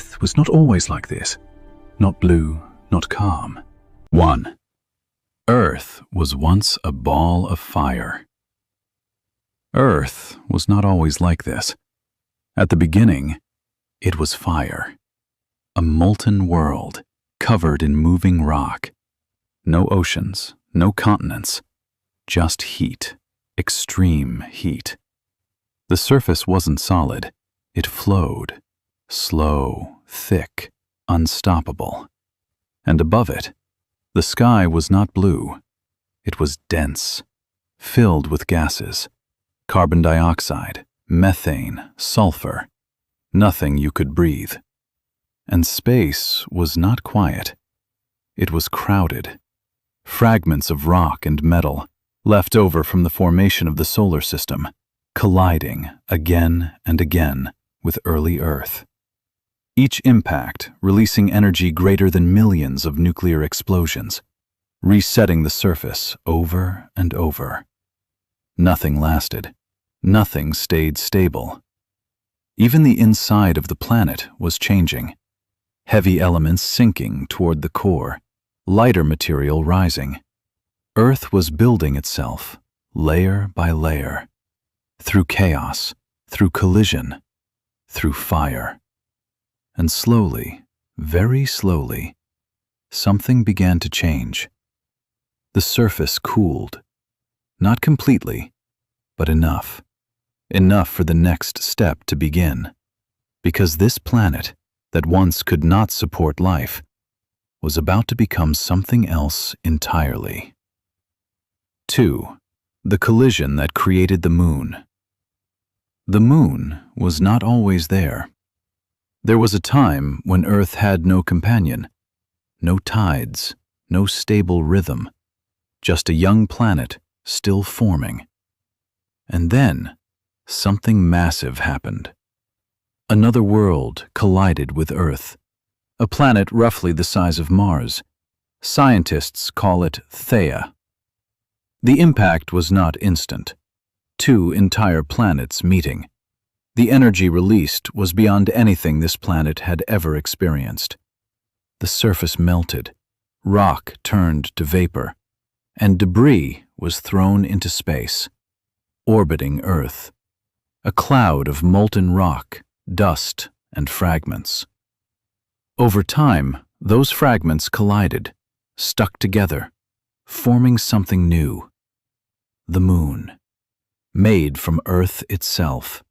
Earth was not always like this. Not blue, not calm. 1. Earth was once a ball of fire. Earth was not always like this. At the beginning, it was fire. A molten world, covered in moving rock. No oceans, no continents, just heat, extreme heat. The surface wasn't solid. It flowed, slow, thick, unstoppable. And above it, the sky was not blue. It was dense, filled with gases, carbon dioxide, methane, sulfur, nothing you could breathe. And space was not quiet. It was crowded. Fragments of rock and metal, left over from the formation of the solar system, colliding again and again with early Earth. Each impact releasing energy greater than millions of nuclear explosions, resetting the surface over and over. Nothing lasted. Nothing stayed stable. Even the inside of the planet was changing. Heavy elements sinking toward the core, lighter material rising. Earth was building itself, layer by layer, through chaos, through collision, through fire. And slowly, very slowly, something began to change. The surface cooled. Not completely, but enough. Enough for the next step to begin. Because this planet, that once could not support life, was about to become something else entirely. 2. The collision that created the moon. The moon was not always there. There was a time when Earth had no companion, no tides, no stable rhythm, just a young planet still forming. And then, something massive happened. Another world collided with Earth, a planet roughly the size of Mars. Scientists call it Theia. The impact was not instant. 2 entire planets meeting. The energy released was beyond anything this planet had ever experienced. The surface melted, rock turned to vapor, and debris was thrown into space, orbiting Earth. A cloud of molten rock, dust, and fragments. Over time, those fragments collided, stuck together, forming something new. The moon, made from Earth itself.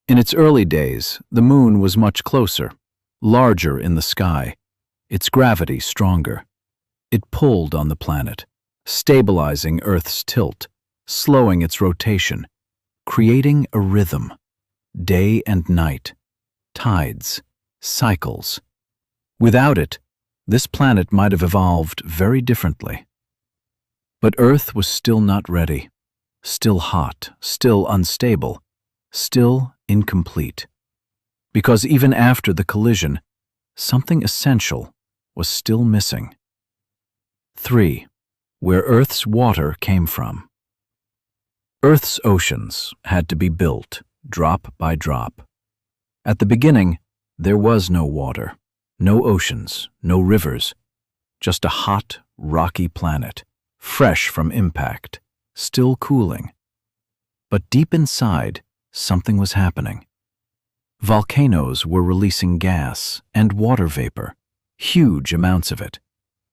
In its early days, the moon was much closer, larger in the sky, its gravity stronger. It pulled on the planet, stabilizing Earth's tilt, slowing its rotation, creating a rhythm, day and night, tides, cycles. Without it, this planet might have evolved very differently. But Earth was still not ready, still hot, still unstable, still incomplete. Because even after the collision, something essential was still missing. 3. Where Earth's water came from. Earth's oceans had to be built, drop by drop. At the beginning, there was no water, no oceans, no rivers, just a hot, rocky planet, fresh from impact, still cooling. But deep inside, something was happening. Volcanoes were releasing gas and water vapor, huge amounts of it,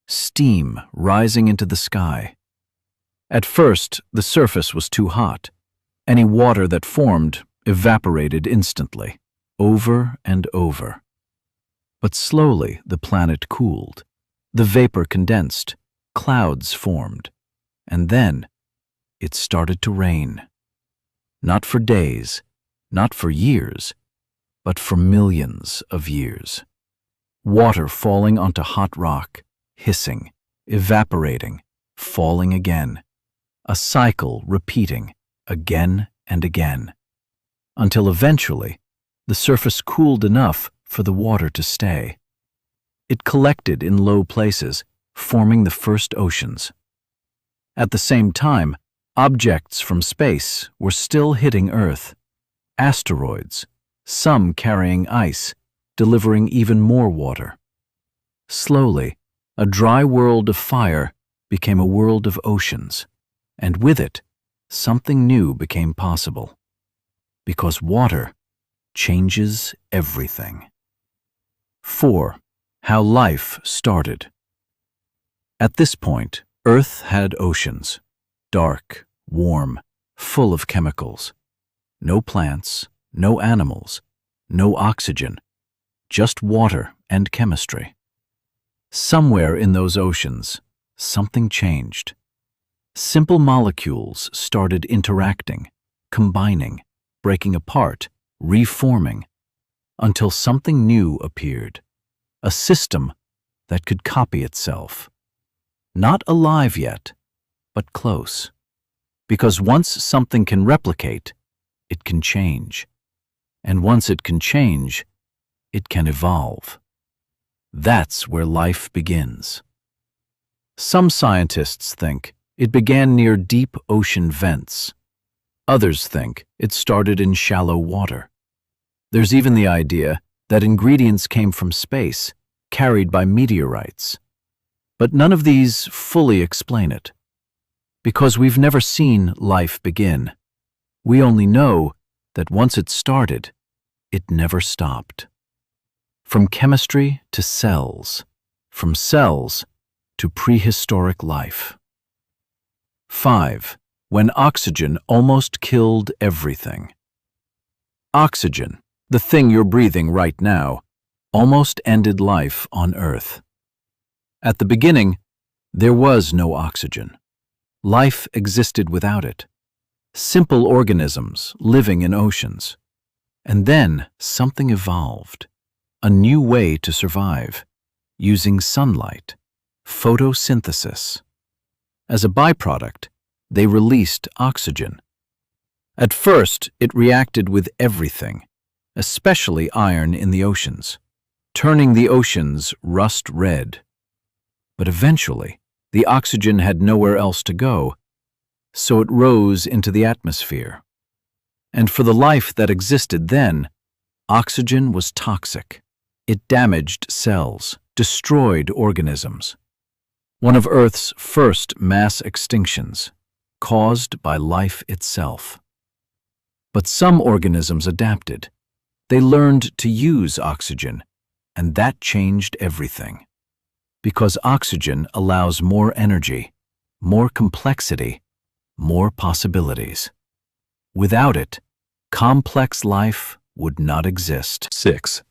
steam rising into the sky. At first, the surface was too hot. Any water that formed evaporated instantly, over and over. But slowly the planet cooled. The vapor condensed, clouds formed, and then it started to rain. Not for days, not for years, but for millions of years. Water falling onto hot rock, hissing, evaporating, falling again. A cycle repeating again and again, until eventually the surface cooled enough for the water to stay. It collected in low places, forming the first oceans. At the same time, objects from space were still hitting Earth. Asteroids, some carrying ice, delivering even more water. Slowly, a dry world of fire became a world of oceans, and with it, something new became possible. Because water changes everything. 4. How life started. At this point, Earth had oceans, dark, warm, full of chemicals. No plants, no animals, no oxygen, just water and chemistry. Somewhere in those oceans, something changed. Simple molecules started interacting, combining, breaking apart, reforming, until something new appeared, a system that could copy itself. Not alive yet, but close. Because once something can replicate, it can change. And once it can change, it can evolve. That's where life begins. Some scientists think it began near deep ocean vents. Others think it started in shallow water. There's even the idea that ingredients came from space, carried by meteorites. But none of these fully explain it. Because we've never seen life begin. We only know that once it started, it never stopped. From chemistry to cells, from cells to prehistoric life. 5. When oxygen almost killed everything. Oxygen, the thing you're breathing right now, almost ended life on Earth. At the beginning, there was no oxygen. Life existed without it. Simple organisms living in oceans. And then something evolved. A new way to survive, using sunlight, photosynthesis. As a byproduct, they released oxygen. At first, it reacted with everything, especially iron in the oceans, turning the oceans rust red. But eventually, the oxygen had nowhere else to go, so it rose into the atmosphere. And for the life that existed then, oxygen was toxic. It damaged cells, destroyed organisms. One of Earth's first mass extinctions, caused by life itself. But some organisms adapted. They learned to use oxygen, and that changed everything. Because oxygen allows more energy, more complexity, more possibilities. Without it, complex life would not exist. 6.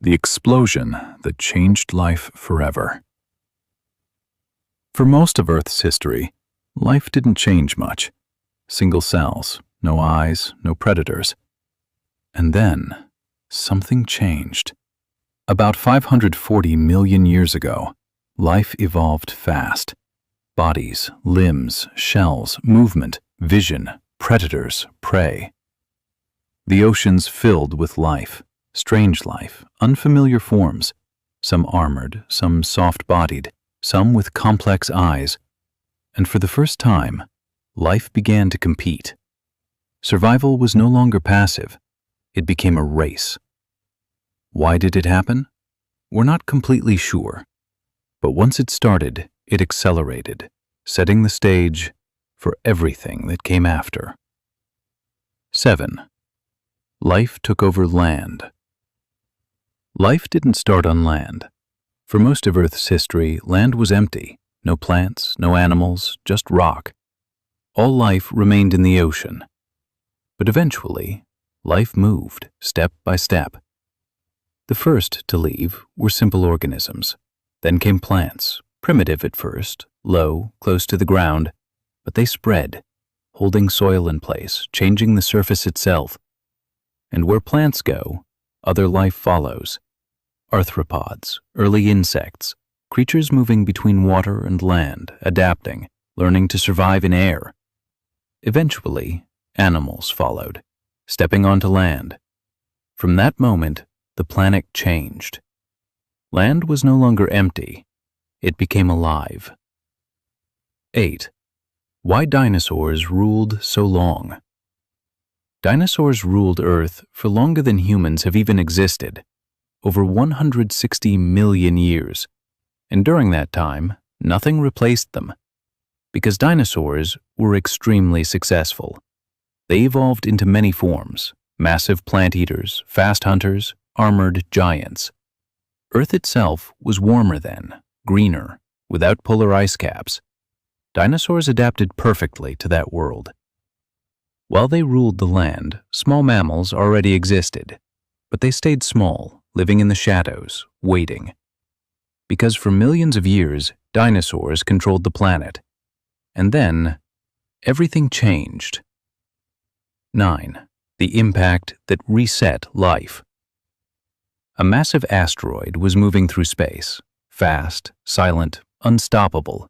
The explosion that changed life forever. For most of Earth's history, life didn't change much. Single cells, no eyes, no predators. And then, something changed. About 540 million years ago, life evolved fast. Bodies, limbs, shells, movement, vision, predators, prey. The oceans filled with life. Strange life, unfamiliar forms, some armored, some soft-bodied, some with complex eyes. And for the first time, life began to compete. Survival was no longer passive. It became a race. Why did it happen? We're not completely sure. But once it started, it accelerated, setting the stage for everything that came after. 7. Life took over land. Life didn't start on land. For most of Earth's history, land was empty. No plants, no animals, just rock. All life remained in the ocean. But eventually, life moved, step by step. The first to leave were simple organisms. Then came plants, primitive at first, low, close to the ground, but they spread, holding soil in place, changing the surface itself. And where plants go, other life follows. Arthropods, early insects, creatures moving between water and land, adapting, learning to survive in air. Eventually, animals followed, stepping onto land. From that moment, the planet changed. Land was no longer empty. It became alive. 8. Why dinosaurs ruled so long. Dinosaurs ruled Earth for longer than humans have even existed. over 160 million years, and during that time, nothing replaced them. Because dinosaurs were extremely successful. They evolved into many forms: massive plant eaters, fast hunters, armored giants. Earth itself was warmer then, greener, without polar ice caps. Dinosaurs adapted perfectly to that world. While they ruled the land, small mammals already existed, but they stayed small, living in the shadows, waiting. Because for millions of years, dinosaurs controlled the planet. And then, everything changed. 9. The impact that reset life. A massive asteroid was moving through space, fast, silent, unstoppable,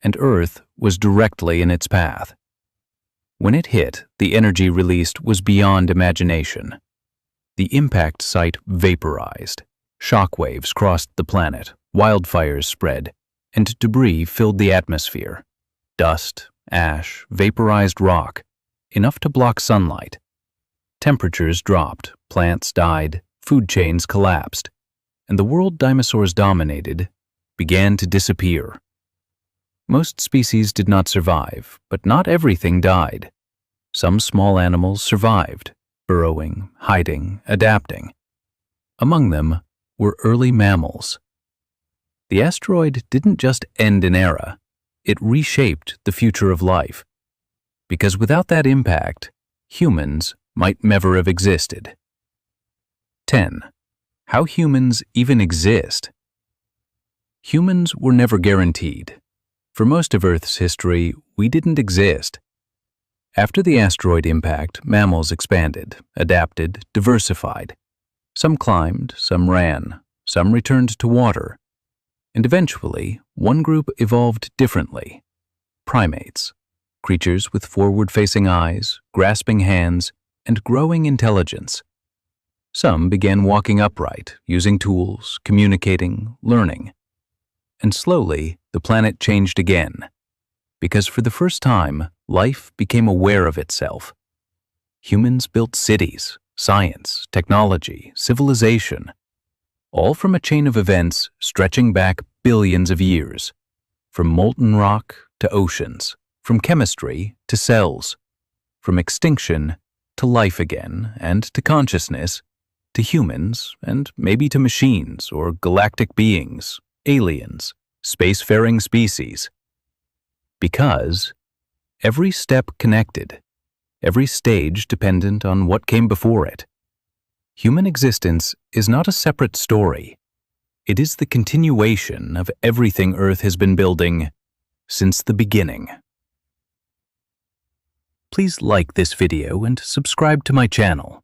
and Earth was directly in its path. When it hit, the energy released was beyond imagination. The impact site vaporized. Shockwaves crossed the planet, wildfires spread, and debris filled the atmosphere. Dust, ash, vaporized rock, enough to block sunlight. Temperatures dropped, plants died, food chains collapsed, and the world dinosaurs dominated began to disappear. Most species did not survive, but not everything died. Some small animals survived, burrowing, hiding, adapting. Among them were early mammals. The asteroid didn't just end an era. It reshaped the future of life. Because without that impact, humans might never have existed. 10. How humans even exist. Humans were never guaranteed. For most of Earth's history, we didn't exist. After the asteroid impact, mammals expanded, adapted, diversified. Some climbed, some ran, some returned to water. And eventually, one group evolved differently. Primates, creatures with forward-facing eyes, grasping hands, and growing intelligence. Some began walking upright, using tools, communicating, learning. And slowly, the planet changed again. Because for the first time, life became aware of itself. Humans built cities, science, technology, civilization, all from a chain of events stretching back billions of years, from molten rock to oceans, from chemistry to cells, from extinction to life again, and to consciousness, to humans, and maybe to machines or galactic beings, aliens, spacefaring species. Because every step connected, every stage dependent on what came before it. Human existence is not a separate story. It is the continuation of everything Earth has been building since the beginning. Please like this video and subscribe to my channel.